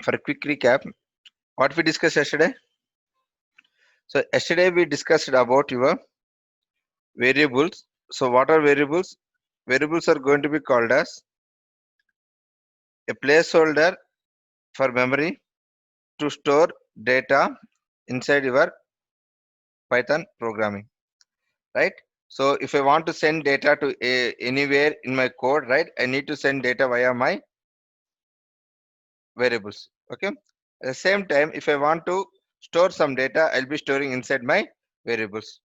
for a quick recap, what we discussed yesterday. So yesterday we discussed about your variables. So what are variables? Variables are going to be called as a placeholder for memory to store data inside your Python programming, right? So if I want to send data to anywhere in my code, right, I need to send data via my variables. Okay. At the same time, if I want to store some data, I'll be storing inside my variables.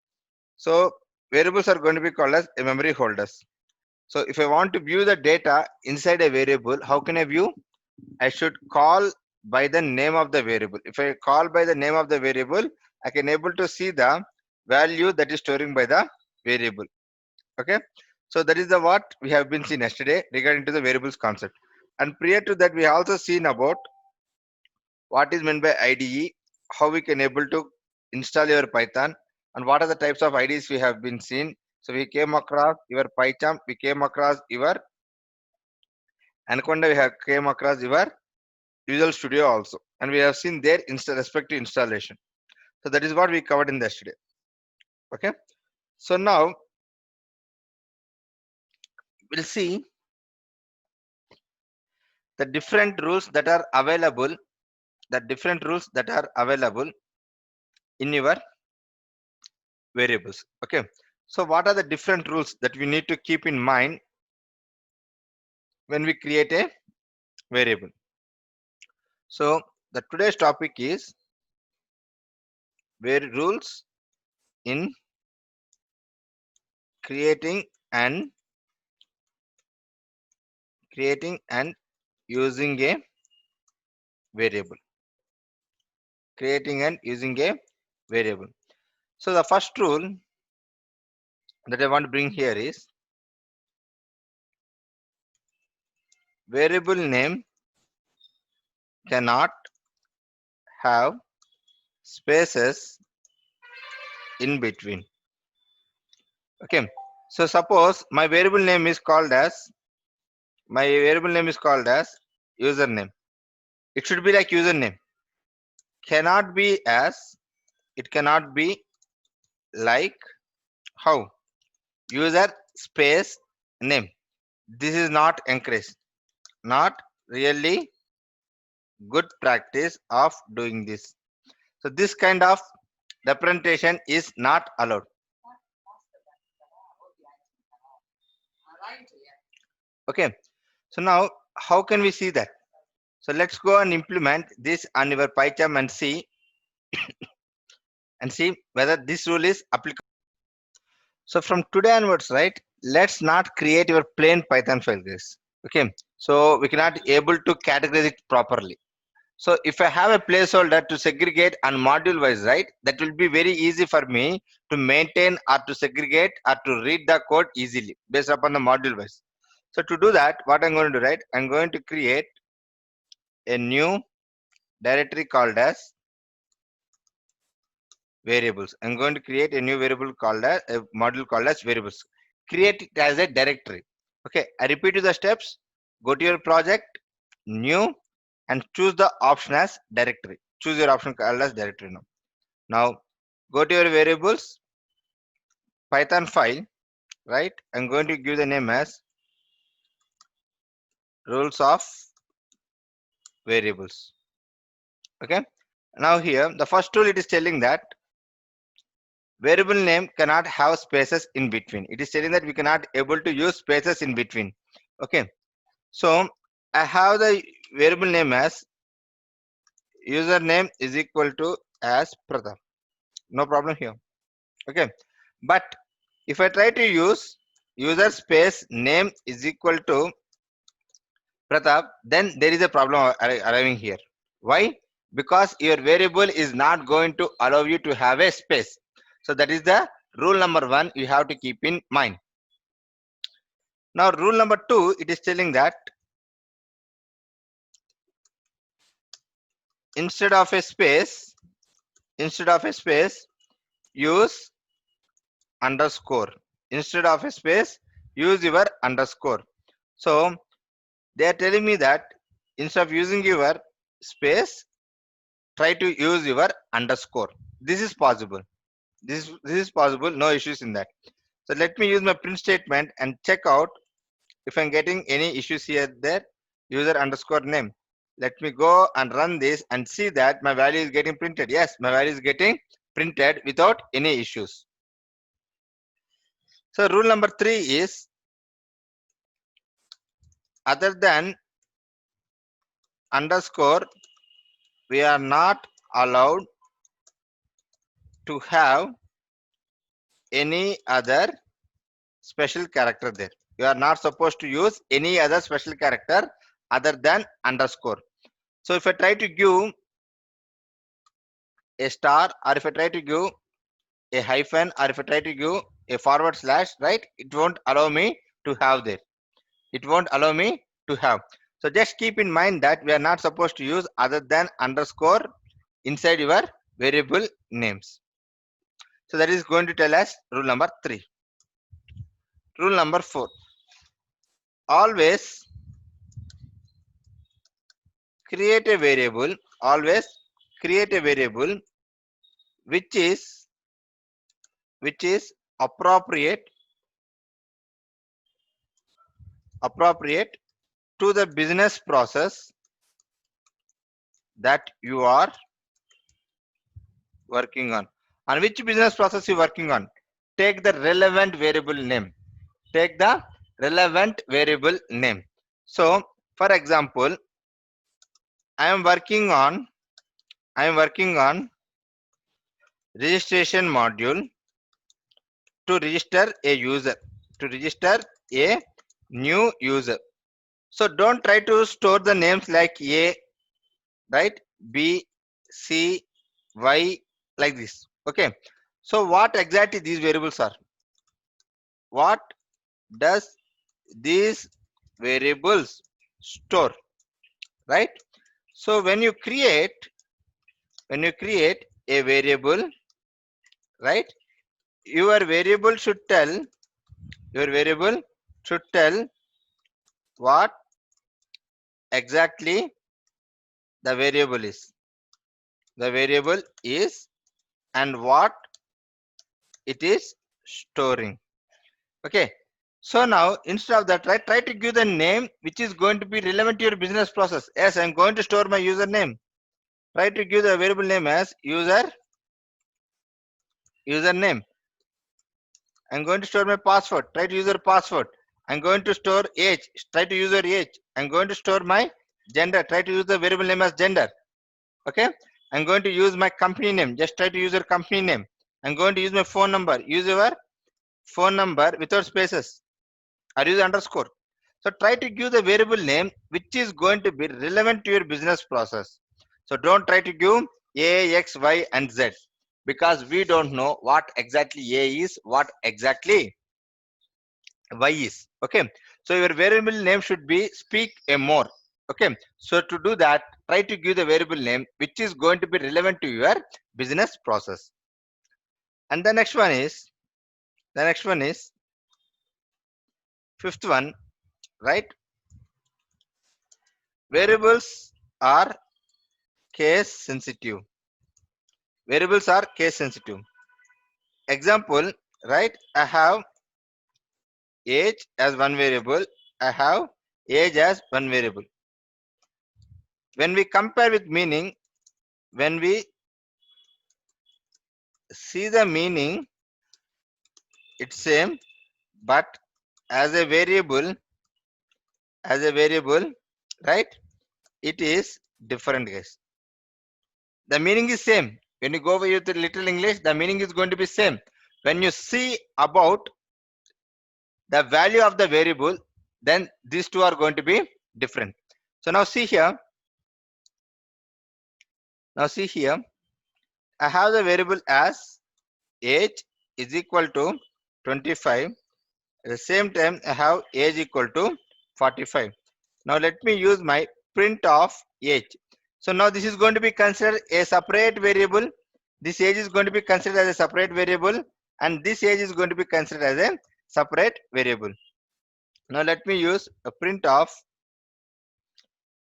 So variables are going to be called as a memory holders. So if I want to view the data inside a variable, how can I view? I should call by the name of the variable. If I call by the name of the variable, I can able to see the value that is storing by the variable. Okay. So that is the what we have been seen yesterday regarding to the variables concept. And prior to that, we also seen about what is meant by IDE, how we can able to install your Python, and what are the types of IDEs we have been seen. So we came across your PyCharm, we came across your Anaconda, we have came across your Visual Studio also, and we have seen their respective installation. So that is what we covered in yesterday. Okay. So now we'll see the different rules that are available, in your variables. Okay. So what are the different rules that we need to keep in mind when we create a variable? So the today's topic is rules in creating and using a variable. Creating and using a variable. So the first rule that I want to bring here is variable name cannot have spaces in between. Okay. So suppose my variable name is called as username. It should be like username. Cannot be as, it cannot be like how user space name. This is not encouraged, not really good practice of doing this. So this kind of representation is not allowed. Okay. So now how can we see that? So let's go and implement this on your PyCharm and see whether this rule is applicable. So from today onwards, right, let's not create your plain Python file, guys. Okay. So we cannot able to categorize it properly. So if I have a placeholder to segregate on module wise, right, that will be very easy for me to maintain or to segregate or to read the code easily based upon the module wise. So to do that, what I'm going to do, right, I'm going to create a new directory called as variables. I'm going to create a new variable called as a module called as variables. Create it as a directory. Okay, I repeat you the steps. Go to your project, new, and choose the option as directory. Choose your option called as directory now. Now go to your variables, Python file, right? I'm going to give the name as rules of variables. Okay. Now here the first rule, it is telling that variable name cannot have spaces in between. It is telling that we cannot able to use spaces in between. Okay. So I have the variable name as username is equal to as Pratap. No problem here. Okay. But if I try to use user space name is equal to Pratap, then there is a problem arriving here. Why? Because your variable is not going to allow you to have a space. So that is the rule number 1 you have to keep in mind. Now rule number 2, it is telling that instead of a space, use underscore. Instead of a space, use your underscore. So they are telling me that instead of using your space, try to use your underscore. This is possible. This is possible. No issues in that. So let me use my print statement and check out if I'm getting any issues here. There, user underscore name. Let me go and run this and see that my value is getting printed. Yes, my value is getting printed without any issues. So rule number 3 is, other than underscore, we are not allowed to have any other special character there. You are not supposed to use any other special character other than underscore. So if I try to give a star, or if I try to give a hyphen, or if I try to give a forward slash, right, it won't allow me to have there. It won't allow me to have. So just keep in mind that we are not supposed to use other than underscore inside your variable names. So that is going to tell us rule number 3. Rule number 4. Always create a variable. Always create a variable which is appropriate to the business process that you are working on. And which business process you working on? Take the relevant variable name. Take the relevant variable name. So for example, I am working on registration module to register a user, to register a new user. So don't try to store the names like A, right, B, C, Y, like this. Okay. So what exactly these variables are? What does these variables store, right? So when you create a variable, right, your variable should tell what exactly the variable is and what it is storing. Okay. So now instead of that, right, try to give the name which is going to be relevant to your business process. Yes, I'm going to store my username. Try to give the variable name as username. I'm going to store my password. Try to use your password. I'm going to store age. Try to use your age. I'm going to store my gender. Try to use the variable name as gender. Okay. I'm going to use my company name. Just try to use your company name. I'm going to use my phone number. Use your phone number without spaces, or use underscore. So try to give the variable name which is going to be relevant to your business process. So don't try to give A, X, Y, and Z, because we don't know what exactly A is, what exactly Y is. Okay. So your variable name should be speak a more. Okay. So to do that, try to give the variable name which is going to be relevant to your business process. And the next one is fifth one, right? Variables are case sensitive. Variables are case sensitive. Example, right? I have age as one variable. I have age as one variable. When we compare with meaning, when we see the meaning, it's same, but as a variable, right? It is different, guys. The meaning is same. When you go with the little English, the meaning is going to be same. When you see about the value of the variable, then these two are going to be different. So now see here. I have the variable as age is equal to 25. At the same time, I have age equal to 45. Now let me use my print of age. So now this is going to be considered a separate variable. This age is going to be considered as a separate variable, and this age is going to be considered as a separate variable. Now let me use a print of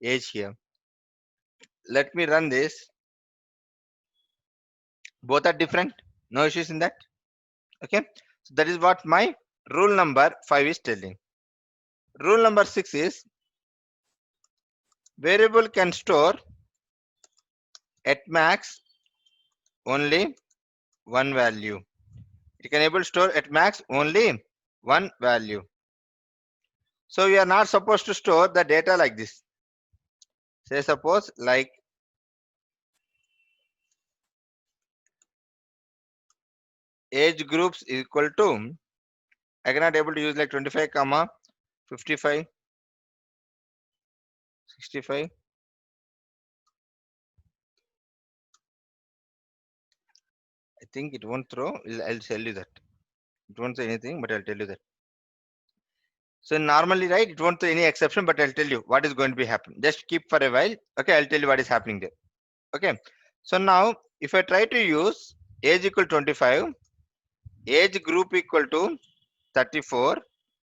age here. let me run this. Both are different. No issues in that. Okay. So that is what my rule number 5 is telling. Rule number 6 is variable can store at max only one value. It can able to store at max only one value. So we are not supposed to store the data like this. Say suppose like age groups equal to, I cannot able to use like 25 comma 55 65. I think it won't throw. I'll tell you that. It won't say anything, but I'll tell you that. So normally, right, it won't throw any exception, but I'll tell you what is going to be happening. Just keep for a while. Okay, I'll tell you what is happening there. Okay. So now if I try to use age equal 25, age group equal to 34,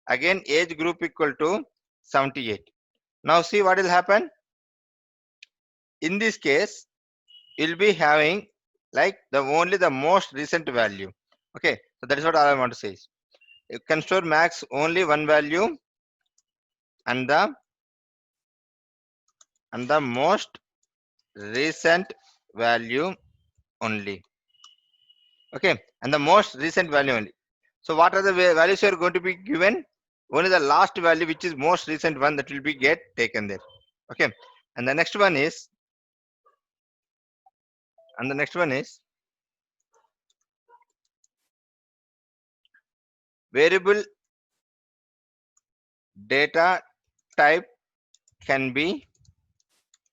again age group equal to 78. Now see what will happen. In this case, you'll be having like the only the most recent value. Okay, so that is what I want to say. You can store max only one value and the most recent value only. Okay, and the most recent value only. So what are the values you are going to be given? Only the last value, which is most recent one, that will be get taken there. Okay, and the next one is variable data type can be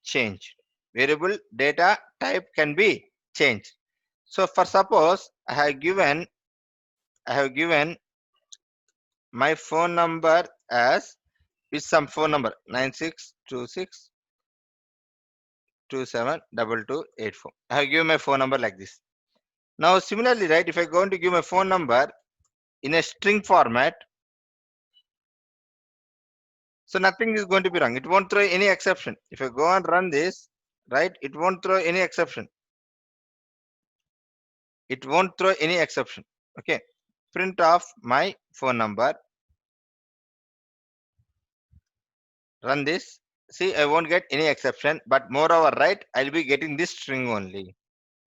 changed. Variable data type can be changed. So for suppose I have given my phone number as with some phone number 9626272284. I have given my phone number like this. Now similarly, right, if I going to give my phone number in a string format, so nothing is going to be wrong. It won't throw any exception. If I go and run this, right, it won't throw any exception. It won't throw any exception. Okay, print off my phone number, run this. See, I won't get any exception, but moreover, right, I'll be getting this string only.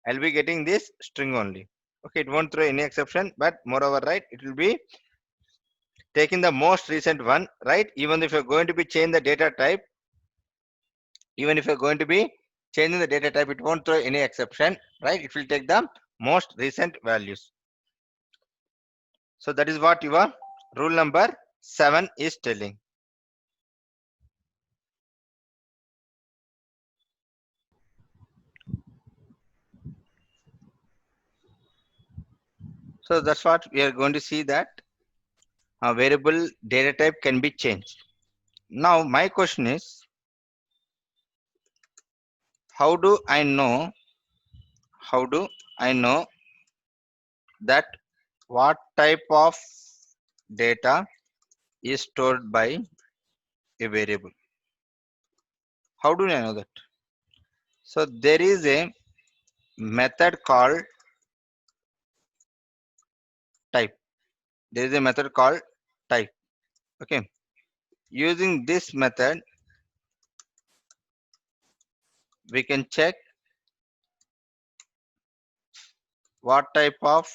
I'll be getting this string only. Okay, it won't throw any exception, but moreover, right, it will be taking the most recent one, right? Even if you're going to be change the data type, even if you're going to be changing the data type, it won't throw any exception, right? It will take the most recent values. So that is what your rule number 7 is telling. So that's what we are going to see, that a variable data type can be changed. Now my question is, how do I know that what type of data is stored by a variable? How do I know that? So there is a method called type. There is a method called type. Okay, using this method we can check what type of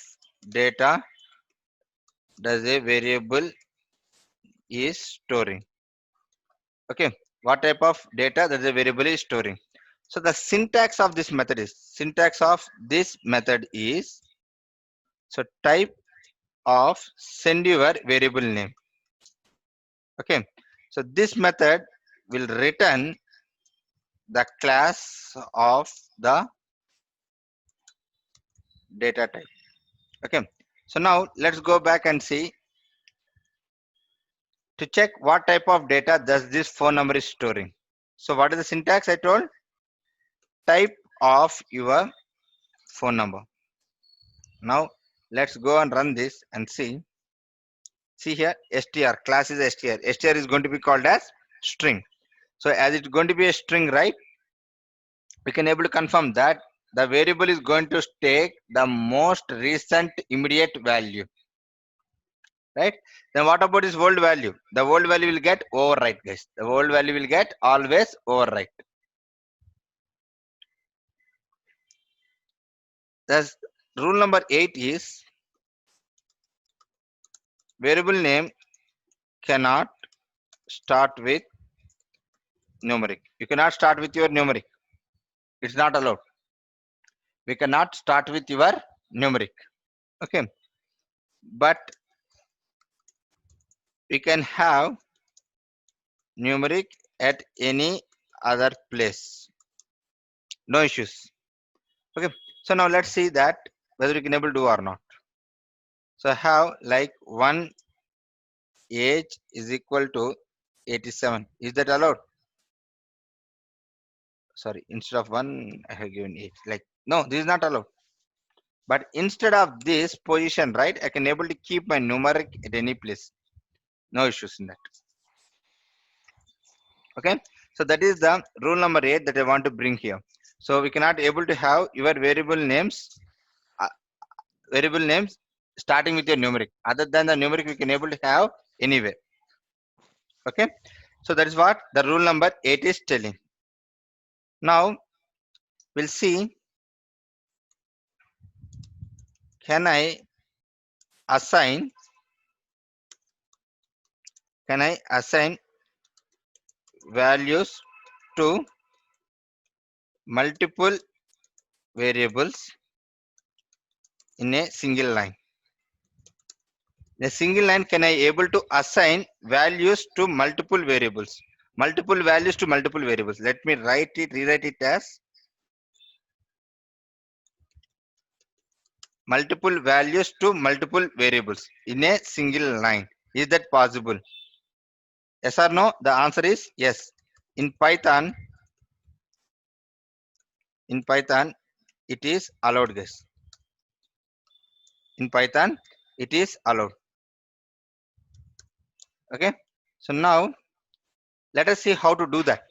data does a variable is storing. Okay, what type of data that the variable is storing. So the syntax of this method is so type of send your variable name. Okay, so this method will return the class of the data type. Okay, so now let's go back and see to check what type of data does this phone number is storing. So what is the syntax I told? Type of your phone number. Now let's go and run this and see. See here, str class is str. Str is going to be called as string. So as it's going to be a string, right? we can able to confirm that the variable is going to take the most recent immediate value, right? Then what about this old value? The old value will get overwrite, guys. The old value will get always overwrite. Thus, rule number 8 is variable name cannot start with numeric. You cannot start with your numeric. It's not allowed. We cannot start with your numeric. Okay, but we can have numeric at any other place. No issues. Okay, so now let's see that whether we can able to do or not. So I have like 1 age is equal to 87. Is that allowed? Sorry, instead of 1 I have given 8. Like, no, this is not allowed. But instead of this position, right, I can able to keep my numeric at any place. No issues in that. Okay, so that is the rule number 8 that I want to bring here. So we cannot able to have your uh, variable names starting with your numeric. Other than the numeric, we can able to have anywhere. Okay, so that is what the rule number 8 is telling. Now we'll see, can I assign values to multiple variables in a single line? In a single line, can I able to assign values to multiple variables? Multiple values to multiple variables. Let me rewrite it as multiple values to multiple variables in a single line. Is that possible? Yes or no? The answer is yes. In Python, it is allowed, guys. In Python, it is allowed. Okay. So now let us see how to do that.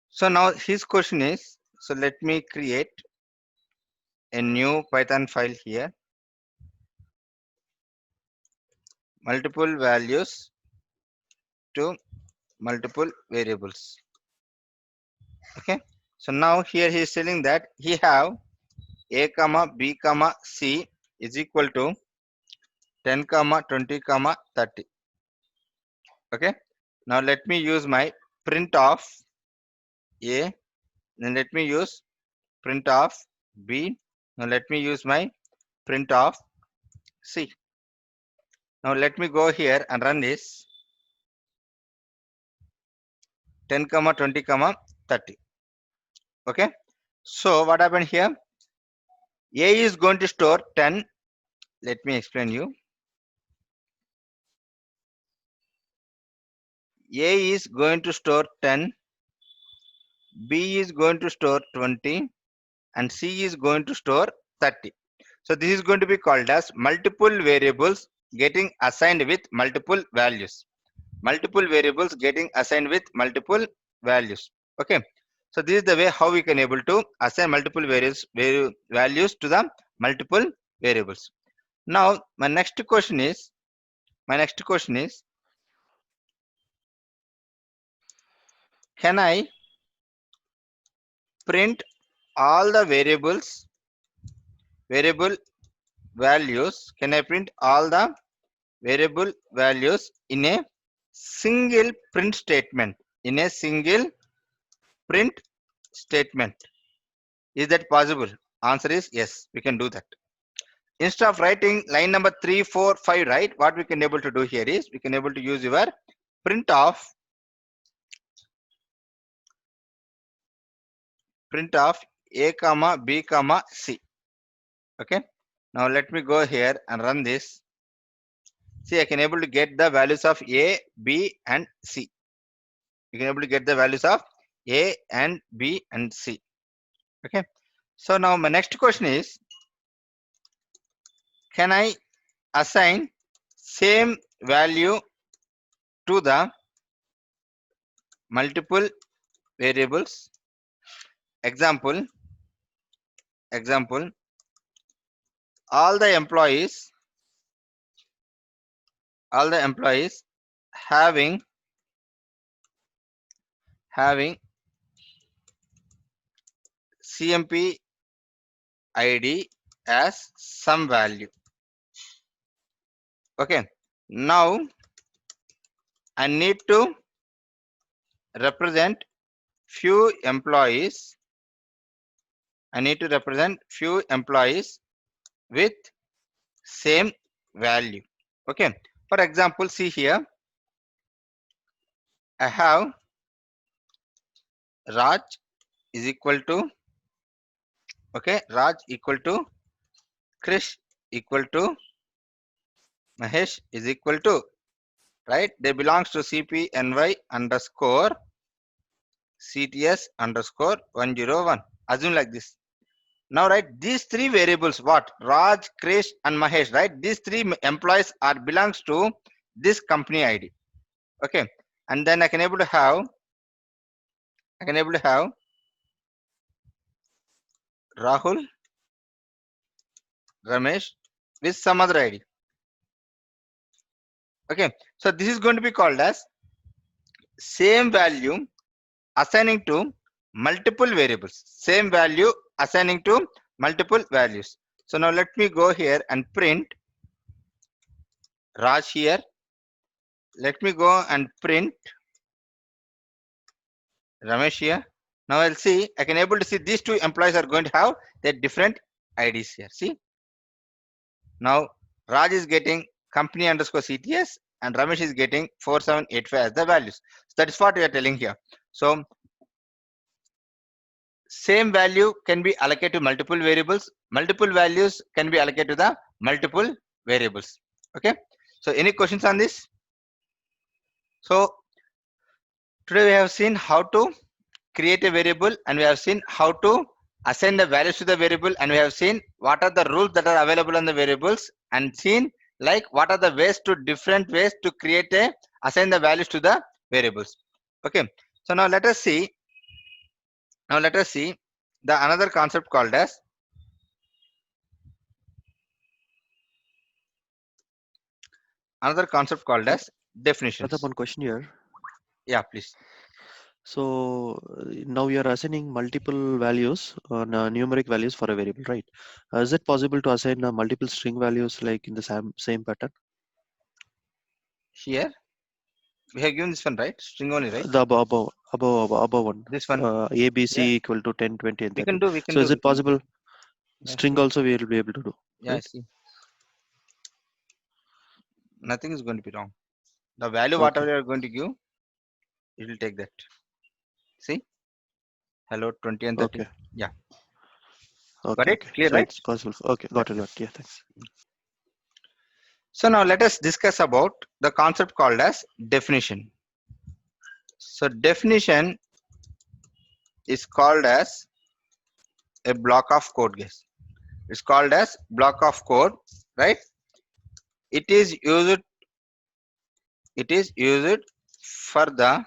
So now his question is, so let me create a new Python file here. Multiple values to multiple variables. Okay. So now here he is telling that he have a comma b comma c is equal to 10 comma 20 comma 30. Okay, now let me use my print of a, then let me use print of b, now let me use my print of c. Now let me go here and run this 10 comma 20 comma 30. Okay, so what happened here? A is going to store 10. Let me explain you. A is going to store 10, B is going to store 20, and C is going to store 30. So this is going to be called as multiple variables getting assigned with multiple values. Multiple variables getting assigned with multiple values. Okay. So this is the way how we can able to assign multiple values to the multiple variables. Now my next question is, can I print all the variable values? Can I print all the variable values in a single print statement? In a single print statement. Is that possible? Answer is yes, we can do that. Instead of writing line number 3, 4, 5, right? What we can able to do here is we can able to use your print of a comma b comma c. Okay. Now let me go here and run this. See, I can able to get the values of a, b, and c. You can able to get the values of a and b and c. Okay. So now my next question is, can I assign same value to the multiple variables? example, all the employees having CMP ID as some value. Okay, now I need to represent few employees. With same value. Okay, for example, see here, I have Raj is equal to, okay, Raj equal to Krish equal to Mahesh is equal to, right? They belongs to CPNY underscore CTS underscore 101. Assume like this. Now, right, these three variables, what? Raj, Krish, and Mahesh, right? These three employees are belongs to this company ID. Okay, and then I can able to have Rahul, Ramesh with some other ID. Okay, so this is going to be called as same value assigning to multiple variables. Same value assigning to multiple values. So now let me go here and print Raj here. Let me go and print Ramesh here. Now I'll see, I can able to see these two employees are going to have their different IDs here. See, now Raj is getting company underscore CTS and Ramesh is getting 4785 as the values. So that is what we are telling here. So same value can be allocated to multiple variables. Multiple values can be allocated to the multiple variables. Okay. So any questions on this? So today we have seen how to create a variable and we have seen how to assign the values to the variable and we have seen what are the rules that are available on the variables and seen like what are the different ways to create a assign the values to the variables. Okay. So now let us see the another concept called as definitions. Pratap, one question here. Yeah, please. So now you are assigning multiple values on numeric values for a variable, right? Is it possible to assign multiple string values like in the same pattern? Here we have given this one, right? String only, right? The above one. This one. ABC Yeah, equal to 10, 20, and we 30. can do. So is it possible? Yeah, String see. also we will be able to do, Yeah, right? see. Nothing is going to be wrong. The value Okay. whatever you are going to give, it will take that. See, hello 20 and 30. Okay. Yeah, got Okay. it? Okay. Clear, So right? it's possible. Okay. Got it. Got it. Yeah. Thanks. So now let us discuss about the concept called as definition. So definition is called as a block of code, guys. It's called as block of code, right? It is used for the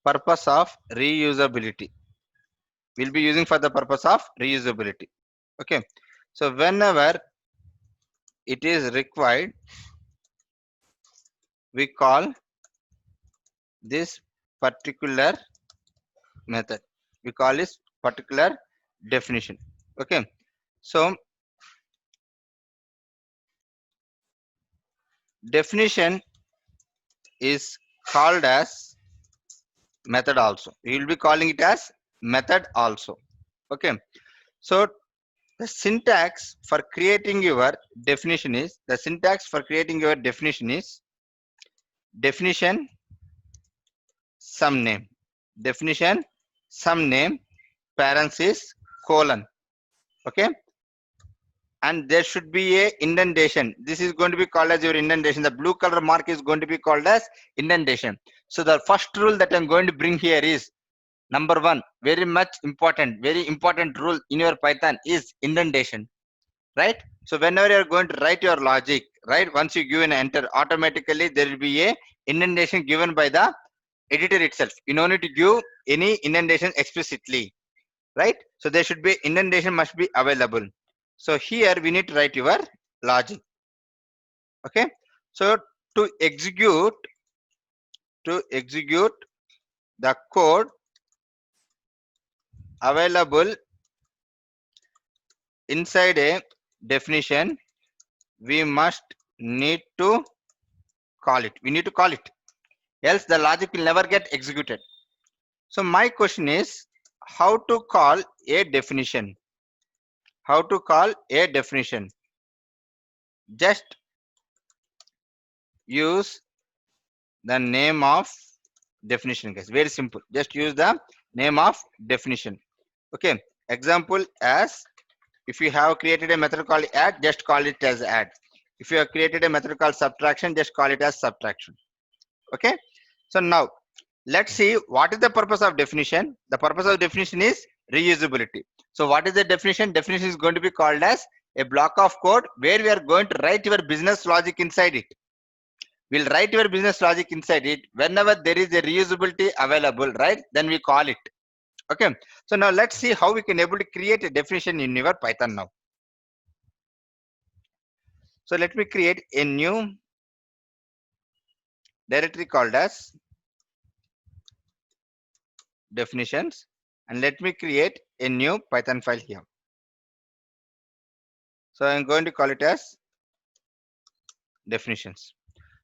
purpose of reusability. We'll be using for the purpose of reusability. Okay, so whenever it is required, we call this particular method, we call this particular definition. Okay, so definition is called as method also. We will be calling it as method also. Okay, so the syntax for creating your definition is definition some name, parenthesis colon. Okay, and there should be a indentation. This is going to be called as your indentation. The blue color mark is going to be called as indentation. So the first rule that I'm going to bring here is number one, very important rule in your Python is indentation, right? So whenever you're going to write your logic, right, once you give an enter, automatically there will be a indentation given by the editor itself. You don't need to give any indentation explicitly, right? So there should be indentation must be available. So here we need to write your logic. Okay. So to execute the code available inside a definition, we must need to call it. We need to call it. Else the logic will never get executed. So my question is how to call a definition. How to call a definition? Just use the name of definition, guys. Very simple. Just use the name of definition. Okay. Example as if you have created a method called add, just call it as add. If you have created a method called subtraction, just call it as subtraction. Okay. So now let's see what is the purpose of definition. The purpose of definition is reusability. So what is the definition? Definition is going to be called as a block of code where we are going to write your business logic inside it. We'll write your business logic inside it. Whenever there is a reusability available, right, then we call it. Okay. So now let's see how we can able to create a definition in your Python now. So let me create a new directory called as definitions, and let me create a new Python file here. So I'm going to call it as definitions.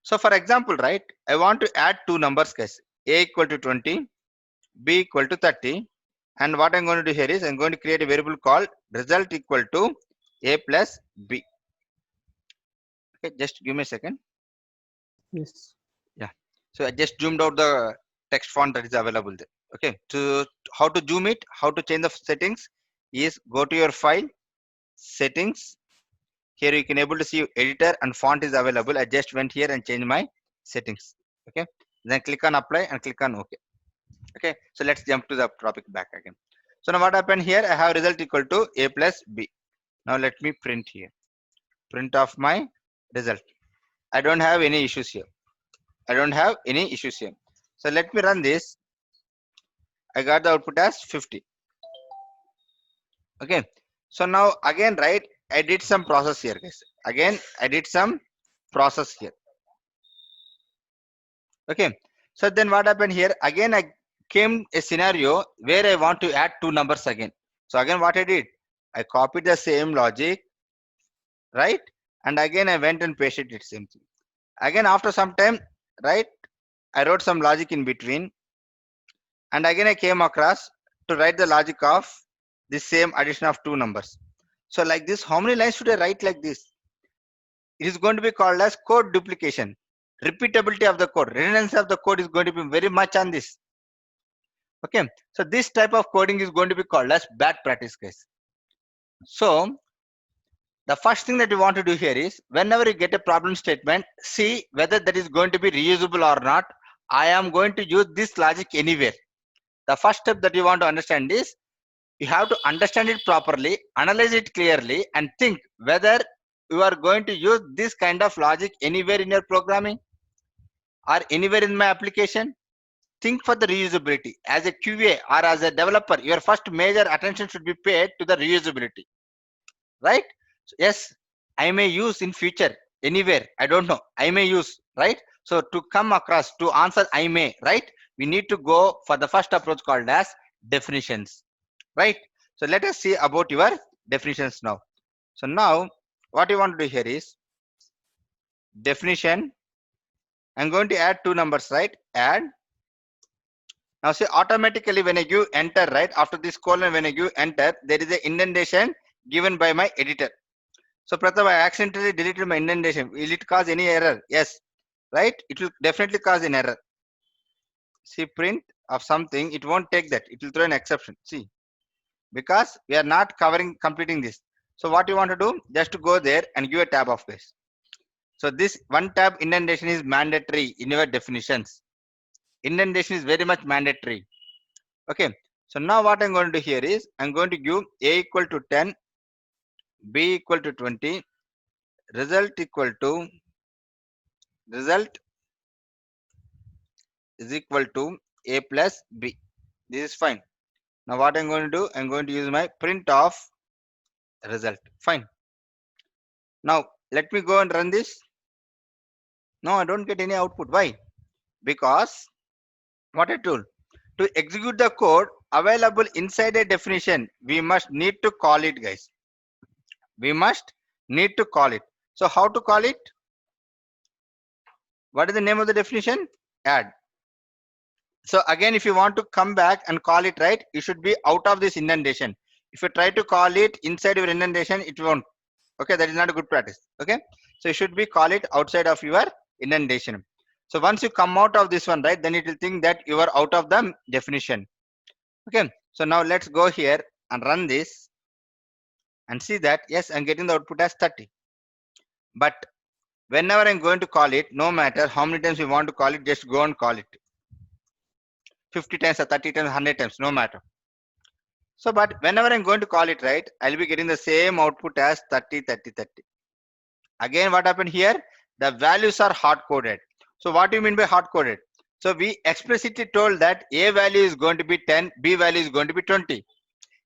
So for example, right, I want to add two numbers, guys. A equal to 20, B equal to 30. And what I'm going to do here is I'm going to create a variable called result equal to A plus B. Okay, just give me a second. Yes. Yeah. So I just zoomed out the text font that is available there. Okay. To how to zoom it, how to change the settings is go to your file, settings. Here you can able to see editor and font is available. I just went here and changed my settings. Okay. Then click on apply and click on OK. Okay. So let's jump to the topic back again. So now what happened here? I have result equal to A plus B. Now let me print here. Print of my result. I don't have any issues here. I don't have any issues here. So let me run this. I got the output as 50. Okay. So now again, right, I did some process here, guys. Again, I did some process here. Okay. So then what happened here? Again, I came a scenario where I want to add two numbers again. So again, what I did? I copied the same logic, right? And again, I went and pasted it same thing. Again, after some time, right, I wrote some logic in between. And again, I came across to write the logic of the same addition of two numbers. So like this, how many lines should I write like this? It is going to be called as code duplication. Repeatability of the code, redundancy of the code is going to be very much on this. Okay, so this type of coding is going to be called as bad practice, guys. So the first thing that you want to do here is whenever you get a problem statement, see whether that is going to be reusable or not. I am going to use this logic anywhere. The first step that you want to understand is you have to understand it properly, analyze it clearly, and think whether you are going to use this kind of logic anywhere in your programming or anywhere in my application. Think for the reusability. As a QA or as a developer, your first major attention should be paid to the reusability, right? So yes, I may use in future anywhere. I don't know. I may use, right? So to come across to answer I may, right? We need to go for the first approach called as definitions, right? So let us see about your definitions now. So now what you want to do here is definition. I'm going to add two numbers, right? Add. Now see automatically when I give enter, right, after this colon when I give enter, there is an indentation given by my editor. So Pratham, I accidentally deleted my indentation. Will it cause any error? Yes, right? It will definitely cause an error. See print of something, it won't take that. It will throw an exception. See, because we are not completing this. So what you want to do? Just to go there and give a tab of this. So this one tab indentation is mandatory in your definitions. Indentation is very much mandatory. Okay. So now what I'm going to do here is I'm going to give A equal to 10, B equal to 20, result equal to result is equal to A plus B. This is fine. Now what I'm going to do, I'm going to use my print of result. Fine. Now let me go and run this. No, I don't get any output. Why? Because what I told, to execute the code available inside a definition, we must need to call it, guys. We must need to call it. So how to call it? What is the name of the definition? Add. So again, if you want to come back and call it, right, you should be out of this indentation. If you try to call it inside your indentation, it won't. Okay, that is not a good practice. Okay, so you should be call it outside of your indentation. So once you come out of this one, right, then it will think that you are out of the definition. Okay, so now let's go here and run this and see that yes, I'm getting the output as 30. But whenever I'm going to call it, no matter how many times you want to call it, just go and call it 50 times or 30 times, 100 times, no matter. So but whenever I'm going to call it, right, I'll be getting the same output as 30, 30, 30. Again, what happened here? The values are hard coded. So what do you mean by hard coded? So we explicitly told that A value is going to be 10, B value is going to be 20.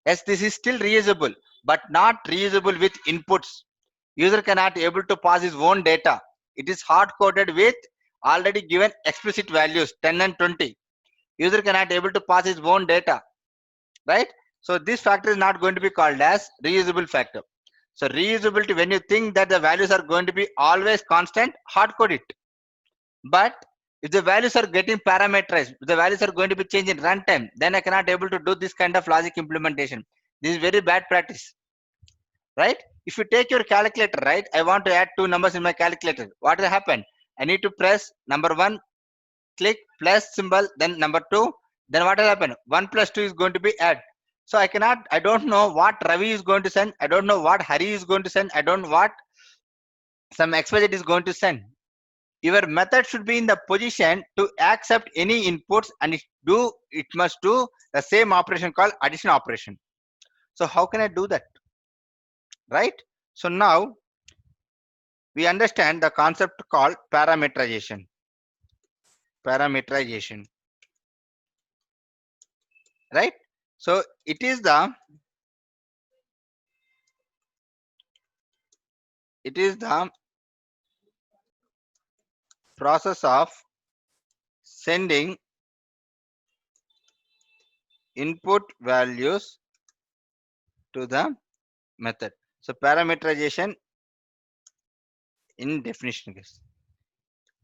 Yes, this is still reusable, but not reusable with inputs. User cannot able to pass his own data. It is hard coded with already given explicit values 10 and 20. User cannot able to pass his own data, right? So this factor is not going to be called as reusable factor. So reusability, when you think that the values are going to be always constant, hard code it. But if the values are getting parameterized, if the values are going to be changed in runtime, then I cannot able to do this kind of logic implementation. This is very bad practice, right? If you take your calculator, right, I want to add two numbers in my calculator. What will happen? I need to press number 1, click plus symbol, then number 2, then what will happen? 1 plus 2 is going to be add. So I don't know what Ravi is going to send. I don't know what Hari is going to send. I don't know what some XYZ is going to send. Your method should be in the position to accept any inputs and it must do the same operation called addition operation. So how can I do that? Right? So now we understand the concept called parameterization. Parameterization. Right? So it is the process of sending input values to the method. So parameterization in definition, guys.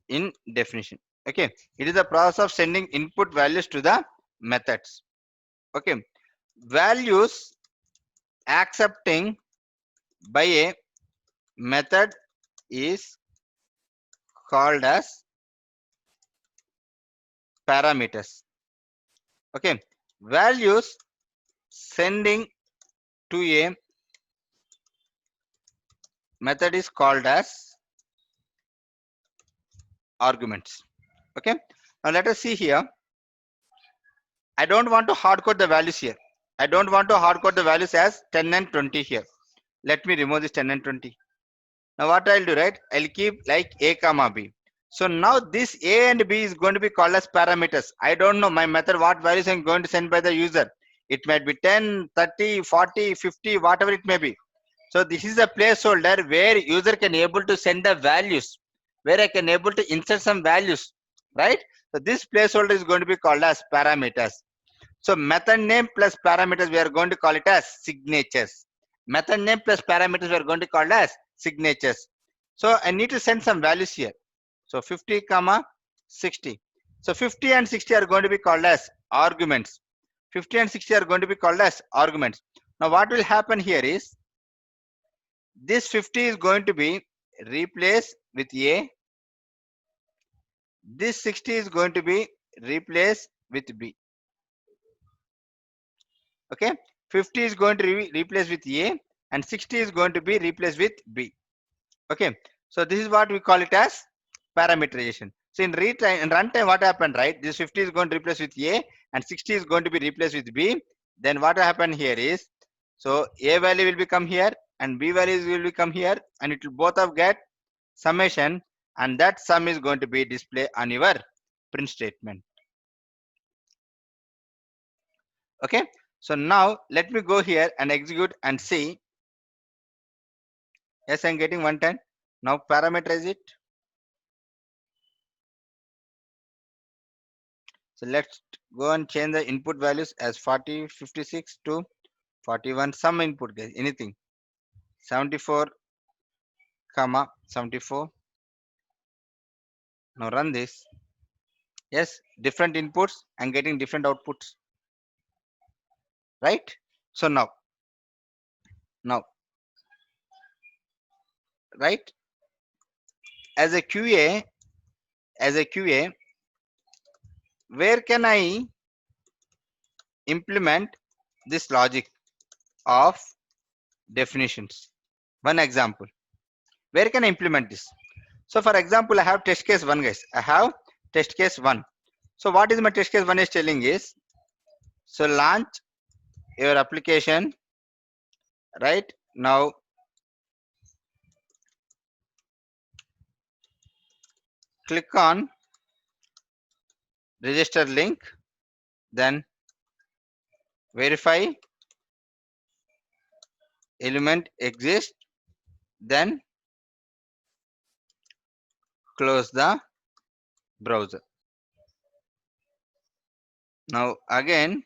In definition. Okay. It is the process of sending input values to the methods. Okay. Values accepting by a method is called as parameters. Okay. Values sending to a method is called as arguments. Okay. Now let us see here. I don't want to hard code the values here. I don't want to hard code the values as 10 and 20 here. Let me remove this 10 and 20. Now what I'll do, right? I'll keep like A comma B. So now this A and B is going to be called as parameters. I don't know my method what values I'm going to send by the user. It might be 10, 30, 40, 50, whatever it may be. So this is a placeholder where user can able to send the values, where I can able to insert some values, right? So this placeholder is going to be called as parameters. So method name plus parameters, we are going to call it as signatures. Method name plus parameters, we are going to call it as signatures. So I need to send some values here. So 50 comma 60. So 50 and 60 are going to be called as arguments. 50 and 60 are going to be called as arguments. Now what will happen here is this 50 is going to be replaced with A. This 60 is going to be replaced with B. Okay, 50 is going to be replaced with A and 60 is going to be replaced with B. Okay, so this is what we call it as parameterization. So in runtime, what happened, right? This 50 is going to replace with A and 60 is going to be replaced with B. Then what happened here is, so A value will become here and B values will become here, and it will both of get summation, and that sum is going to be displayed on your print statement. Okay. So now let me go here and execute and see. Yes, I'm getting 110. Now parameterize it. So let's go and change the input values as 40, 56 to 41. Some input, guys, anything. 74, comma 74. Now run this. Yes, different inputs and getting different outputs. Right? So now, right? As a QA, where can I implement this logic of definitions? One example. Where can I implement this? So for example, I have test case 1, guys. I have test case 1. So what is my test case 1 is telling is, so launch your application, right? Now click on register link, then verify element exists, then close the browser. Now again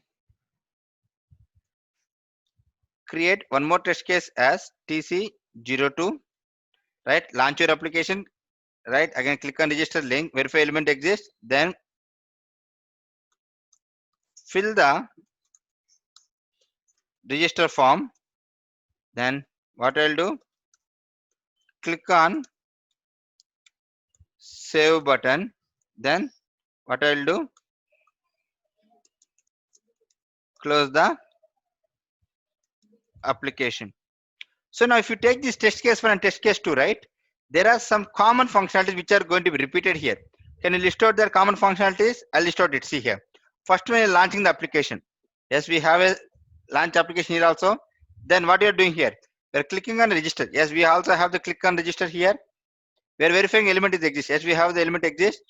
create one more test case as tc02, right? Launch your application, right? Again click on register link, verify element exists, then fill the register form. Then what I'll do, click on save button, then what I'll do, close the application. So now if you take this test case 1 and test case 2, right, there are some common functionalities which are going to be repeated here. Can you list out their common functionalities? I'll list out it. See here. First one is launching the application. Yes, we have a launch application here also. Then what you are doing here? We are clicking on register. Yes, we also have the click on register here. We are verifying element is exist. Yes, we have the element exist.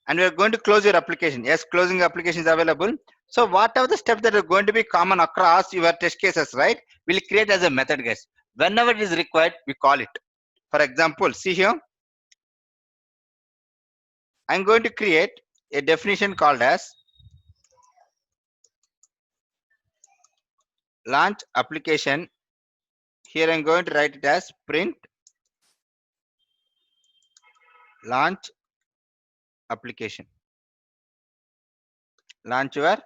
And we are going to close your application. Yes, closing application is available. So whatever the steps that are going to be common across your test cases, right, will create as a method, guys. Whenever it is required, we call it. For example, see here, I'm going to create a definition called as launch application. Here I'm going to write it as print launch application. Launch your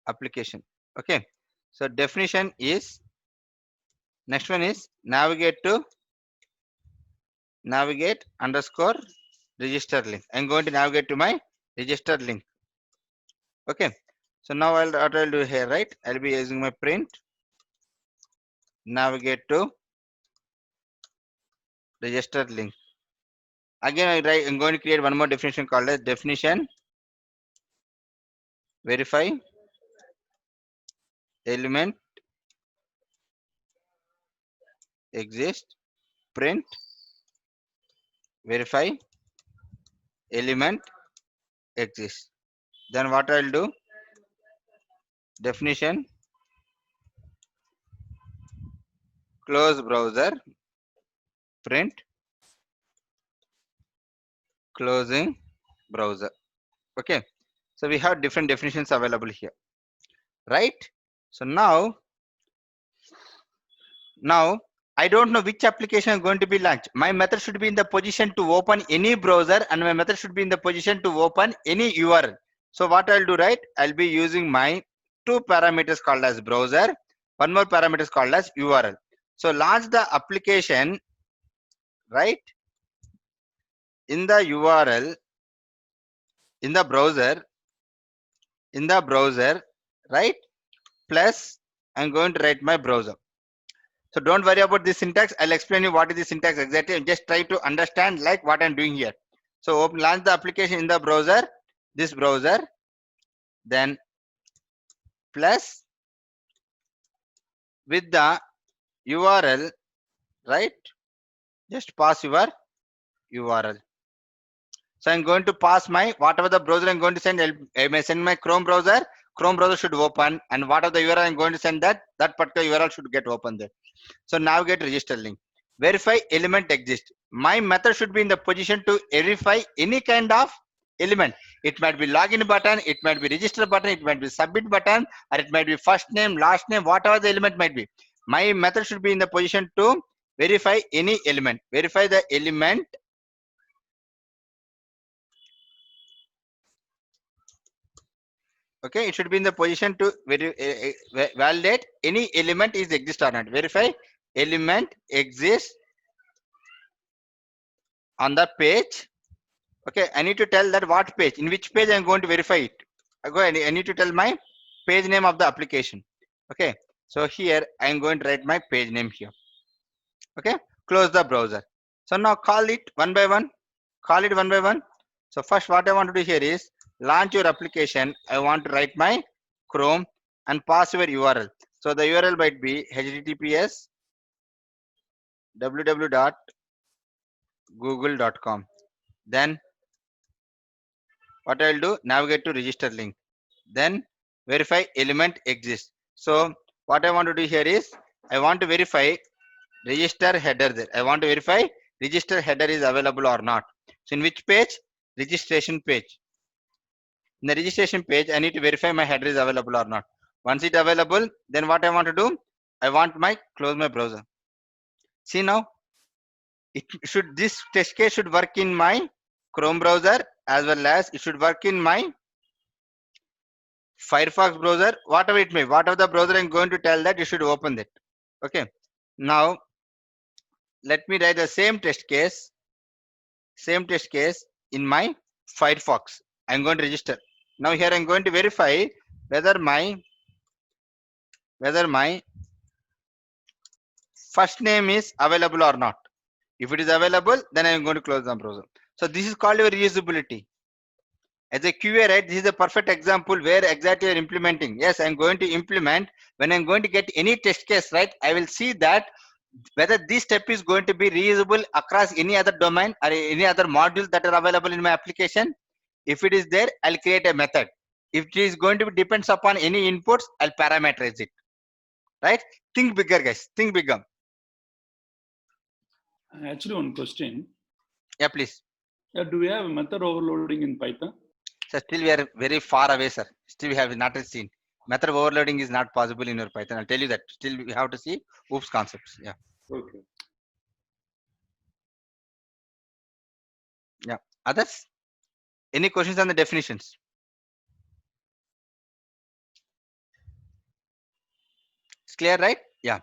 application. Okay. So definition is, next one is navigate underscore register link. I'm going to navigate to my register link. Okay. So now what I'll do here, right? I'll be using my print navigate to register link. Again, I'm going to create one more definition called as definition verify element exist print verify element exists. Then what I'll do, definition close browser print closing browser. Okay, so we have different definitions available here, right? So now I don't know which application is going to be launched. My method should be in the position to open any browser, and my method should be in the position to open any URL. So what I'll do, right, I'll be using my two parameters called as browser, one more parameter is called as URL. So launch the application, right, in the URL in the browser, right, plus I'm going to write my browser. So don't worry about this syntax. I'll explain you what is the syntax exactly. Just try to understand like what I'm doing here. So launch the application in the browser, this browser, then plus with the URL, right? Just pass your URL. So I'm going to pass my whatever the browser I'm going to send. I may send my Chrome browser. Chrome browser should open, and whatever the URL I'm going to send, that particular URL should get open there. So navigate register link. Verify element exists. My method should be in the position to verify any kind of element. It might be login button, it might be register button, it might be submit button, or it might be first name, last name, whatever the element might be. My method should be in the position to verify any element. Verify the element. Okay, it should be in the position to validate any element is exist or not. Verify element exists on the page. Okay, I need to tell that what page, in which page I'm going to verify it. I need to tell my page name of the application. Okay, so here I'm going to write my page name here. Okay, close the browser. So now call it one by one. Call it one by one. So first what I want to do here is launch your application. I want to write my Chrome and pass your URL. So the URL might be https www.google.com. Then what I'll do, navigate to register link. Then verify element exists. So what I want to do here is I want to verify register header there. I want to verify register header is available or not. So in which page? Registration page. In the registration page, I need to verify my header is available or not. Once it available, then what I want to do, I want my close my browser. See now, this test case should work in my Chrome browser as well as it should work in my Firefox browser, whatever it may, whatever the browser I'm going to tell that you should open that. Okay. Now let me write the same test case in my Firefox. I'm going to register. Now here I'm going to verify whether my first name is available or not. If it is available, then I'm going to close the browser. So this is called your reusability. As a QA, right, this is a perfect example where exactly you're implementing. Yes, I'm going to implement. When I'm going to get any test case, right, I will see that whether this step is going to be reusable across any other domain or any other module that are available in my application. If it is there, I'll create a method. If it is going to be depends upon any inputs, I'll parameterize it. Right? Think bigger, guys. Think bigger. Actually, one question. Yeah, please. Do we have method overloading in Python? So still we are very far away, sir. Still we have not seen. Method overloading is not possible in your Python. I'll tell you that. Still we have to see OOPS concepts. Yeah. Okay. Yeah. Others? Any questions on the definitions? It's clear, right? Yeah.